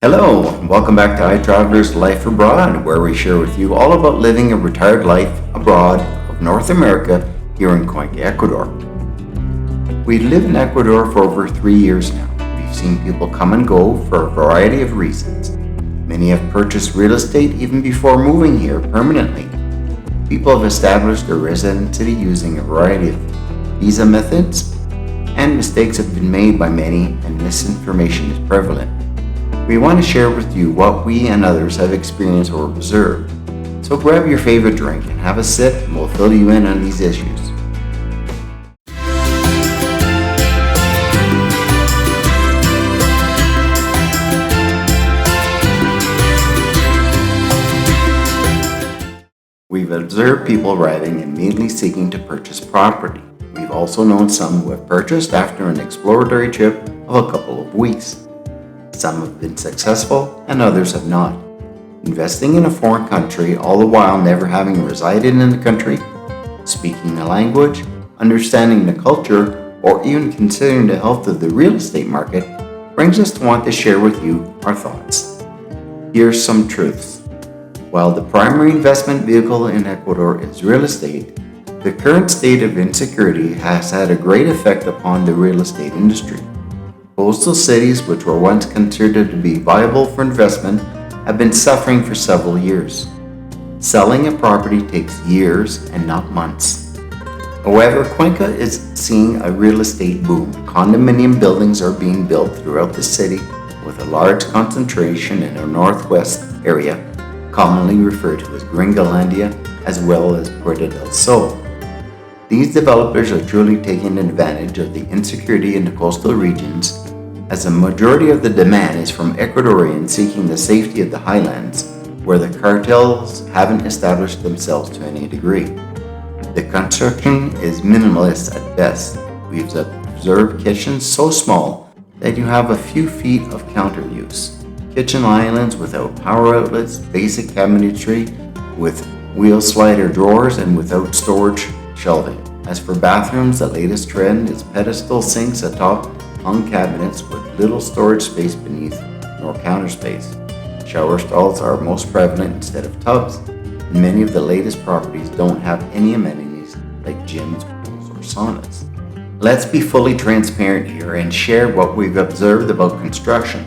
Hello, and welcome back to iTraveler's Life Abroad, where we share with you all about living a retired life abroad of North America here in Cuenca, Ecuador. We've lived in Ecuador for over 3 years now. We've seen people come and go for a variety of reasons. Many have purchased real estate even before moving here permanently. People have established their residency using a variety of visa methods, and mistakes have been made by many, and misinformation is prevalent. We want to share with you what we and others have experienced or observed. So grab your favorite drink and have a sip, and we'll fill you in on these issues. We've observed people arriving and immediately seeking to purchase property. We've also known some who have purchased after an exploratory trip of a couple of weeks. Some have been successful and others have not. Investing in a foreign country, all the while never having resided in the country, speaking the language, understanding the culture, or even considering the health of the real estate market, brings us to want to share with you our thoughts. Here's some truths. While the primary investment vehicle in Ecuador is real estate, the current state of insecurity has had a great effect upon the real estate industry. Coastal cities, which were once considered to be viable for investment, have been suffering for several years. Selling a property takes years and not months. However, Cuenca is seeing a real estate boom. Condominium buildings are being built throughout the city, with a large concentration in our northwest area, commonly referred to as Gringolandia, as well as Puerto del Sol. These developers are truly taking advantage of the insecurity in the coastal regions, as a majority of the demand is from Ecuadorians seeking the safety of the highlands, where the cartels haven't established themselves to any degree. The construction is minimalist at best. We've observed kitchens so small that you have a few feet of counter use. Kitchen islands without power outlets, basic cabinetry with wheel slider drawers, and without storage shelving. As for bathrooms, the latest trend is pedestal sinks atop hung cabinets with little storage space beneath nor counter space. Shower stalls are most prevalent instead of tubs, and many of the latest properties don't have any amenities like gyms, pools, or saunas. Let's be fully transparent here and share what we've observed about construction.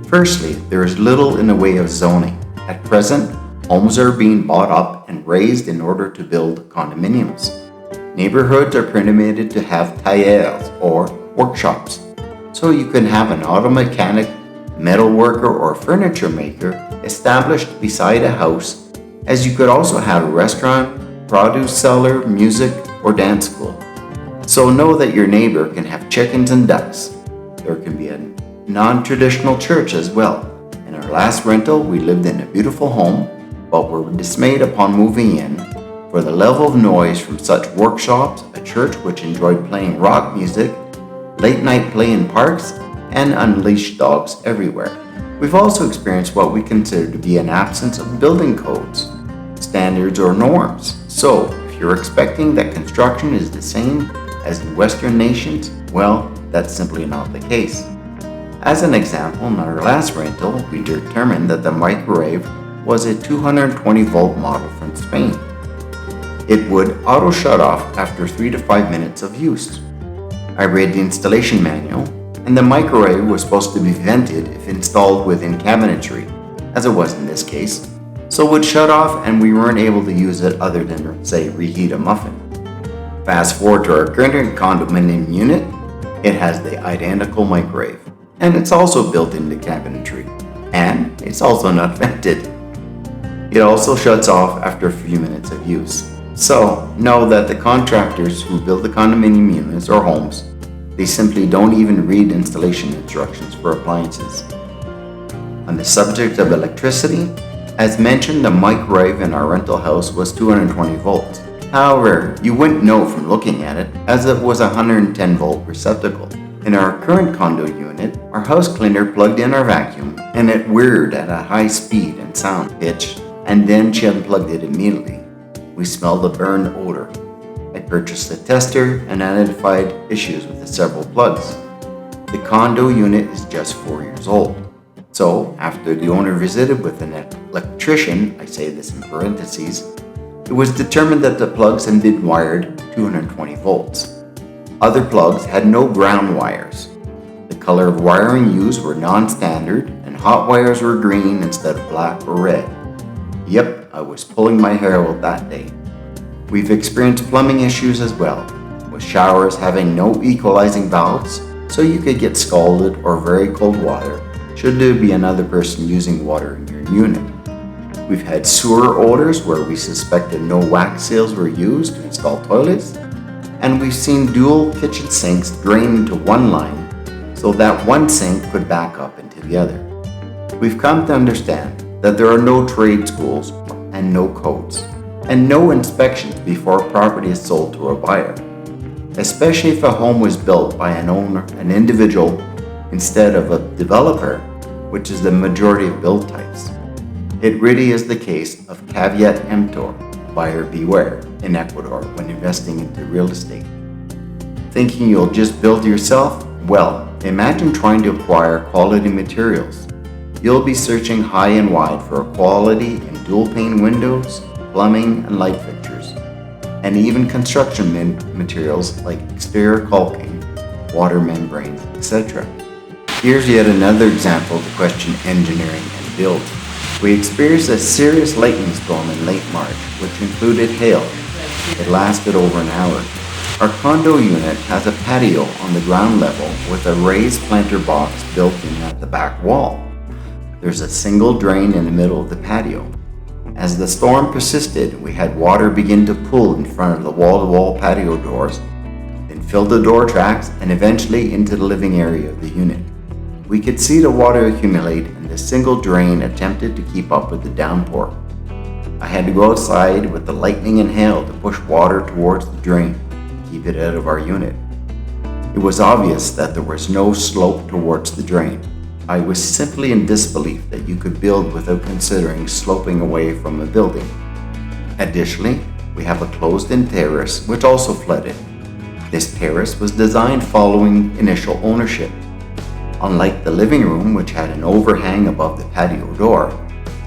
Firstly, there is little in the way of zoning. At present, homes are being bought up and raised in order to build condominiums. Neighborhoods are permitted to have talleres or workshops, so you can have an auto mechanic, metal worker, or furniture maker established beside a house, as you could also have a restaurant, produce seller, music, or dance school. So know that your neighbor can have chickens and ducks. There can be a non-traditional church as well. In our last rental, we lived in a beautiful home, but were dismayed upon moving in for the level of noise from such workshops, a church which enjoyed playing rock music, late night play in parks, and unleashed dogs everywhere. We've also experienced what we consider to be an absence of building codes, standards, or norms. So, if you're expecting that construction is the same as in Western nations, well, that's simply not the case. As an example, in our last rental, we determined that the microwave was a 220 volt model from Spain. It would auto shut off after 3 to 5 minutes of use. I read the installation manual, and the microwave was supposed to be vented if installed within cabinetry, as it was in this case, so it would shut off and we weren't able to use it other than, say, reheat a muffin. Fast forward to our current condominium unit, it has the identical microwave, and it's also built into cabinetry, and it's also not vented. It also shuts off after a few minutes of use. So, know that the contractors who build the condominium units or homes, they simply don't even read installation instructions for appliances. On the subject of electricity, as mentioned, the microwave in our rental house was 220 volts. However, you wouldn't know from looking at it, as it was a 110 volt receptacle. In our current condo unit, our house cleaner plugged in our vacuum, and it whirred at a high speed and sound pitch, and then she unplugged it immediately. We smelled a burn odor. I purchased a tester and identified issues with the several plugs. The condo unit is just 4 years old. So, after the owner visited with an electrician, I say this in parentheses, it was determined that the plugs had been wired 220 volts. Other plugs had no ground wires. The color of wiring used were non-standard, and hot wires were green instead of black or red. Yep, I was pulling my hair out that day. We've experienced plumbing issues as well, with showers having no equalizing valves, so you could get scalded or very cold water should there be another person using water in your unit. We've had sewer odors where we suspected no wax seals were used to install toilets, and we've seen dual kitchen sinks drain into one line so that one sink could back up into the other. We've come to understand that there are no trade schools and no codes, and no inspections before a property is sold to a buyer, especially if a home was built by an individual instead of a developer, which is the majority of build types. It really is the case of caveat emptor, buyer beware, in Ecuador when investing into real estate. Thinking you'll just build yourself? Well, imagine trying to acquire quality materials. You'll be searching high and wide for quality in dual pane windows, plumbing and light fixtures, and even construction materials like exterior caulking, water membranes, etc. Here's yet another example to question engineering and build. We experienced a serious lightning storm in late March, which included hail. It lasted over an hour. Our condo unit has a patio on the ground level with a raised planter box built in at the back wall. There's a single drain in the middle of the patio. As the storm persisted, we had water begin to pool in front of the wall-to-wall patio doors, then fill the door tracks and eventually into the living area of the unit. We could see the water accumulate and the single drain attempted to keep up with the downpour. I had to go outside with the lightning and hail to push water towards the drain to keep it out of our unit. It was obvious that there was no slope towards the drain. I was simply in disbelief that you could build without considering sloping away from a building. Additionally, we have a closed-in terrace which also flooded. This terrace was designed following initial ownership. Unlike the living room, which had an overhang above the patio door,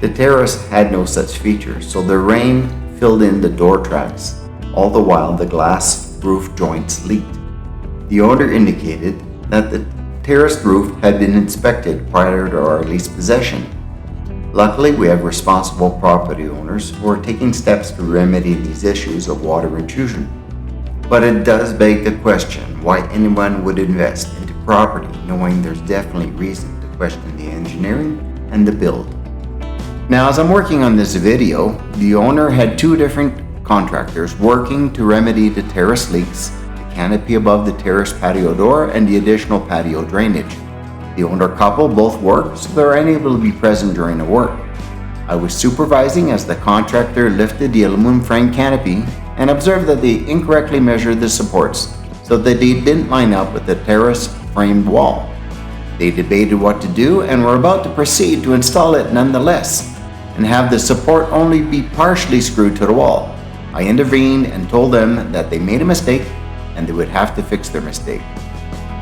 the terrace had no such feature, so the rain filled in the door tracks, all the while the glass roof joints leaked. The owner indicated that the terraced roof had been inspected prior to our lease possession. Luckily, we have responsible property owners who are taking steps to remedy these issues of water intrusion. But it does beg the question why anyone would invest into property knowing there's definitely reason to question the engineering and the build. Now, as I'm working on this video, the owner had two different contractors working to remedy the terrace leaks, the canopy above the terrace patio door, and the additional patio drainage. The owner couple both worked, so they were unable to be present during the work. I was supervising as the contractor lifted the aluminum frame canopy and observed that they incorrectly measured the supports so that they didn't line up with the terrace framed wall. They debated what to do and were about to proceed to install it nonetheless and have the support only be partially screwed to the wall. I intervened and told them that they made a mistake and they would have to fix their mistake.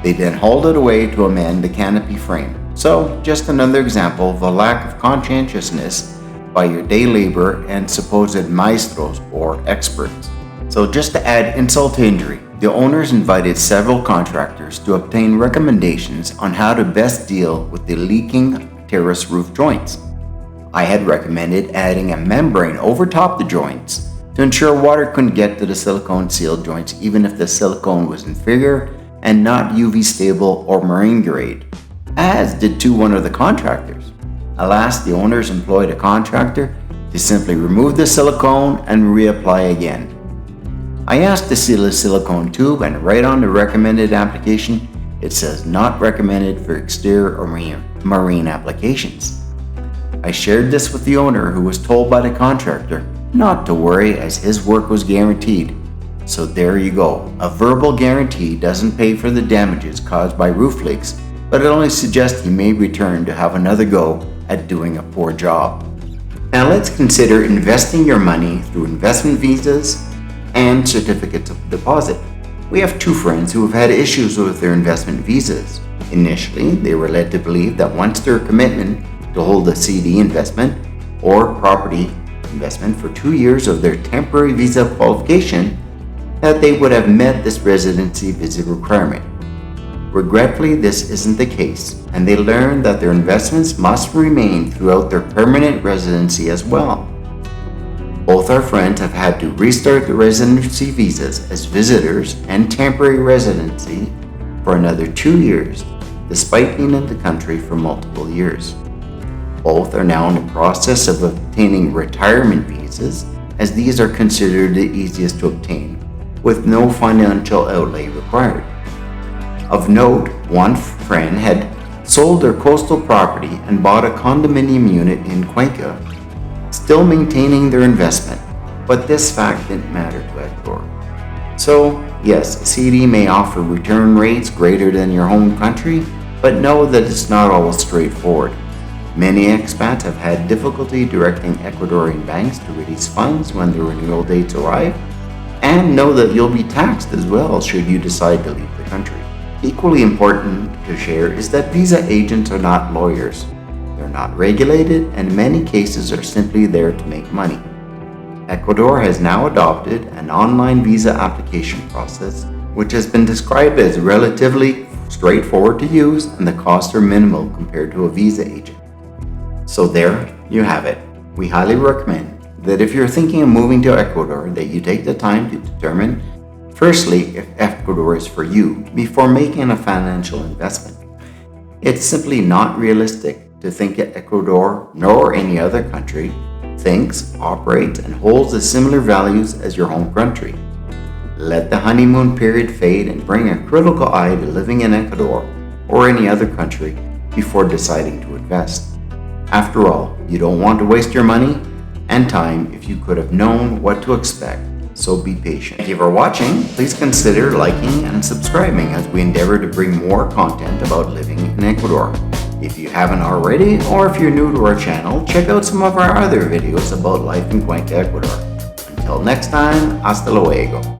They then hauled it away to amend the canopy frame. So, just another example of a lack of conscientiousness by your day labor and supposed maestros or experts. So just to add insult to injury, the owners invited several contractors to obtain recommendations on how to best deal with the leaking terrace roof joints. I had recommended adding a membrane over top the joints to ensure water couldn't get to the silicone sealed joints even if the silicone was inferior and not UV stable or marine grade, as did one of the contractors. Alas, the owners employed a contractor to simply remove the silicone and reapply again. I asked to seal the silicone tube, and right on the recommended application, it says not recommended for exterior or marine applications. I shared this with the owner, who was told by the contractor not to worry as his work was guaranteed. So there you go. A verbal guarantee doesn't pay for the damages caused by roof leaks, but it only suggests he may return to have another go at doing a poor job. Now let's consider investing your money through investment visas and certificates of deposit. We have two friends who have had issues with their investment visas. Initially, they were led to believe that once their commitment to hold a CD investment or property investment for 2 years of their temporary visa qualification, that they would have met this residency visit requirement. Regretfully, this isn't the case, and they learned that their investments must remain throughout their permanent residency as well. Both our friends have had to restart their residency visas as visitors and temporary residency for another 2 years, despite being in the country for multiple years. Both are now in the process of obtaining retirement visas, as these are considered the easiest to obtain, with no financial outlay required. Of note, one friend had sold their coastal property and bought a condominium unit in Cuenca, still maintaining their investment, but this fact didn't matter to Ecuador. So, yes, a CD may offer return rates greater than your home country, but know that it's not always straightforward. Many expats have had difficulty directing Ecuadorian banks to release funds when the renewal dates arrive, and know that you'll be taxed as well should you decide to leave the country. Equally important to share is that visa agents are not lawyers. They're not regulated, and in many cases are simply there to make money. Ecuador has now adopted an online visa application process, which has been described as relatively straightforward to use, and the costs are minimal compared to a visa agent. So there you have it. We highly recommend that if you're thinking of moving to Ecuador, that you take the time to determine, firstly, if Ecuador is for you before making a financial investment. It's simply not realistic to think that Ecuador, nor any other country, thinks, operates, and holds the similar values as your home country. Let the honeymoon period fade and bring a critical eye to living in Ecuador or any other country before deciding to invest. After all, you don't want to waste your money and time if you could have known what to expect, so be patient. Thank you for watching. Please consider liking and subscribing as we endeavor to bring more content about living in Ecuador. If you haven't already, or if you're new to our channel, check out some of our other videos about life in Cuenca, Ecuador. Until next time, hasta luego.